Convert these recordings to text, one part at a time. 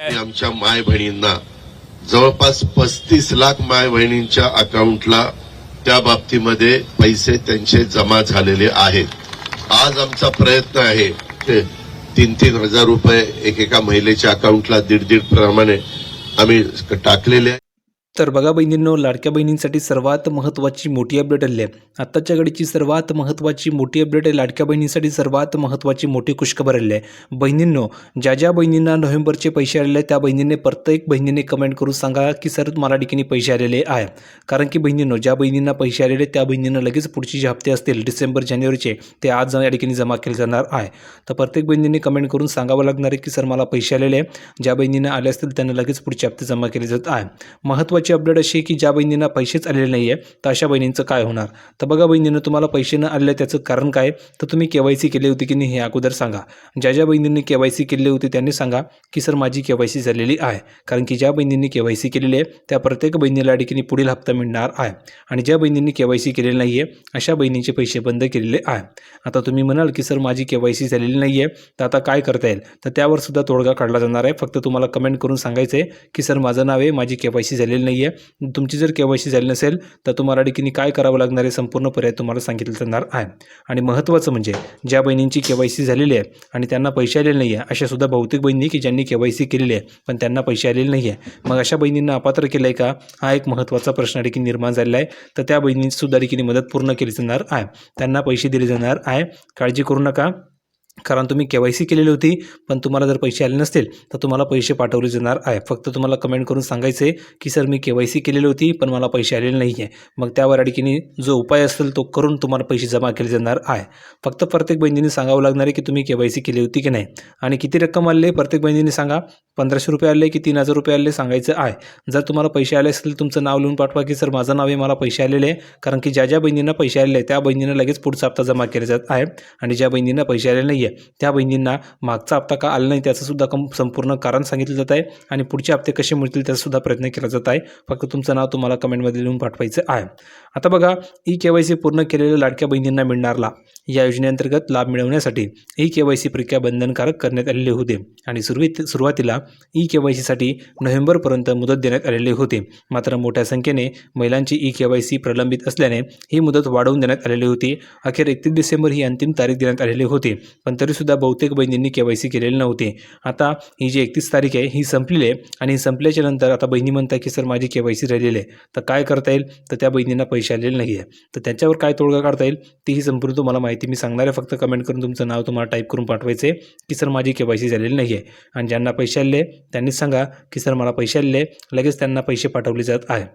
आणि आमच्या माय बहिणींना जवळपास 35 लाख माय बहिणींच्या अकाउंटला त्या बाबतीमध्ये पैसे त्यांचे जमा झालेले आहेत। आज आमचा प्रयत्न आहे की 3-3 हजार रुपये एकेका महिलेच्या अकाउंटला 1.5 प्रमाणे आम्ही टाकलेले आहे। तर बघा बहिणींनो, लाडक्या बहिणींसाठी सर्वात महत्त्वाची मोठी अपडेट आली आहे। आत्ताच्या घडीची सर्वात महत्त्वाची मोठी अपडेट आहे। लाडक्या बहिणींसाठी सर्वात महत्त्वाची मोठी खुशखबर आली आहे। बहिणींनो, ज्या ज्या बहिणींना नोव्हेंबरचे पैसे आलेले आहेत त्या बहिणींनी प्रत्येक बहिणीने कमेंट करून सांगा की सर मला ठिकाणी पैसे आलेले आहे। कारण की बहिणींनो, ज्या बहिणींना पैसे आलेले त्या बहिणींना लगेच पुढचे जे हप्ते असतील डिसेंबर जानेवारीचे ते आज या ठिकाणी जमा केले जाणार आहे। तर प्रत्येक बहिणींनी कमेंट करून सांगावं लागणार आहे की सर मला पैसे आलेले आहे। ज्या बहिणींना आले असतील त्यांना लगेच पुढचे हप्ते जमा केले जात आहे। महत्त्वाची अपडेट अशी की ज्या बहिणींना पैसेच आलेले नाही आहे तर अशा बहिणींचं काय होणार। तर बघा बहिणींनो, तुम्हाला पैसे न आले त्याचं कारण काय, तर तुम्ही KYC केली होती की नाही हे अगोदर सांगा। ज्या ज्या बहिणींनी KYC केली होती त्यांनी सांगा की सर माझी KYC झालेली आहे। कारण की ज्या बहिणींनी KYC केलेली आहे त्या प्रत्येक बहिणीला ठिकाणी पुढील हप्ता मिळणार आहे। आणि ज्या बहिणींनी KYC केलेली नाही आहे अशा बहिणींचे पैसे बंद केलेले आहे। आता तुम्ही म्हणाल की सर माझी KYC झालेली नाही आहे तर आता काय करता येईल, तर त्यावर सुद्धा तोडगा काढला जाणार आहे। फक्त तुम्हाला कमेंट करून सांगायचं आहे की सर माझं नाव आहे, माझी KYC झालेली नाही आहे। तुमची जर KYC झाली नसेल तर तुम्हाला ठिकाणी काय करावं लागणार आहे संपूर्ण पर्याय तुम्हाला सांगितलं जाणार आहे। आणि महत्त्वाचं म्हणजे ज्या बहिणींची KYC झालेली आहे आणि त्यांना पैसे आलेले नाही आहे अशा सुद्धा बहुतेक बहिणी की ज्यांनी KYC केलेली आहे पण त्यांना पैसे आलेले नाही आहे, मग अशा बहिणींना अपात्र केलं आहे का, हा एक महत्त्वाचा प्रश्न ठिकाणी निर्माण झालेला आहे। तर त्या बहिणींची सुद्धा ठिकाणी मदत पूर्ण केली जाणार आहे, त्यांना पैसे दिले जाणार आहे। काळजी करू नका, कारण तुम्ही KYC केलेली होती पण तुम्हाला जर पैसे आले नसतील तर तुम्हाला पैसे पाठवले जाणार आहे। फक्त तुम्हाला कमेंट करून सांगायचे की सर मी KYC केलेली होती पण मला पैसे आलेले नाही आहे, मग त्यावर ठिकाणी जो उपाय असेल तो करून तुम्हाला पैसे जमा केले जाणार आहे। फक्त प्रत्येक बहिणीने सांगावं लागणार आहे की तुम्ही KYC केली होती की नाही आणि किती रक्कम आले प्रत्येक बहिणीने सांगा। 1500 रुपये आले की 3000 रुपये आले सांगायचं आहे। जर तुम्हाला पैसे आले असतील तुमचं नाव लिहून पाठवा की सर माझं नाव आहे, मला पैसे आलेले आहे। कारण की ज्या ज्या बहिणींना पैसे आलेले त्या बहिणींना लगेच पुढचा हप्ता जमा केला जात आहे आणि ज्या बहिणींना पैसे आलेले नाही आहे त्या बहिणींना मागचा हप्ता का आला नाही त्याचं सुद्धा संपूर्ण कारण सांगितलं जात आहे आणि पुढचे हप्ते कसे मिळतील त्याचा सुद्धा प्रयत्न केला जात आहे। फक्त तुमचं नाव तुम्हाला कमेंटमध्ये लिहून पाठवायचं आहे। आता बघा, KYC पूर्ण केलेल्या लाडक्या बहिणींना मिळणार लाभ, या योजनेअंतर्गत लाभ मिळवण्यासाठी KYC प्रक्रिया बंधनकारक करण्यात आलेली होते आणि सुरुवातीला KYC साठी नोव्हेंबरपर्यंत मुदत देण्यात आलेली होती। मात्र मोठ्या संख्येने महिलांची KYC प्रलंबित असल्याने ही मुदत वाढवून देण्यात आलेली होती। अखेर 31 डिसेंबर ही अंतिम तारीख देण्यात आलेली होती, पण तरीसुद्धा बहुतेक बहिणींनी KYC केलेली नव्हती। आता ही जी 31 तारीख आहे ही संपलेली आहे आणि संपल्याच्या नंतर आता बहिणी म्हणतात की सर माझी KYC राहिलेली आहे, तर काय करता येईल, तर त्या बहिणींना पैसे आलेले नाही आहे तर त्याच्यावर काय तोडगा काढता येईल तीही संपूर्ण तुम्हाला माहिती मी सांगणार आहे। फक्त कमेंट करून तुमचं नाव तुम्हाला टाईप करून पाठवायचे की सर माझी KYC झालेली नाही आहे आणि ज्यांना पैसे आले त्यांनीच सांगा की सर मला पैसे आले, लगेच त्यांना पैसे पाठवले जात आहे।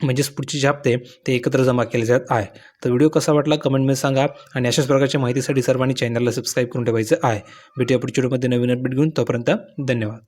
म्हणजेच पुढचे जे हप्ते ते एकत्र जमा केले जात आहे। तर व्हिडिओ कसा वाटला कमेंटमध्ये सांगा आणि अशाच प्रकारच्या माहितीसाठी सर्वांनी चॅनलला सबस्क्राईब करून ठेवायचं आहे। भेटूया पुढच्या व्हिडिओमध्ये नवीन अपडेट घेऊन, तोपर्यंत धन्यवाद।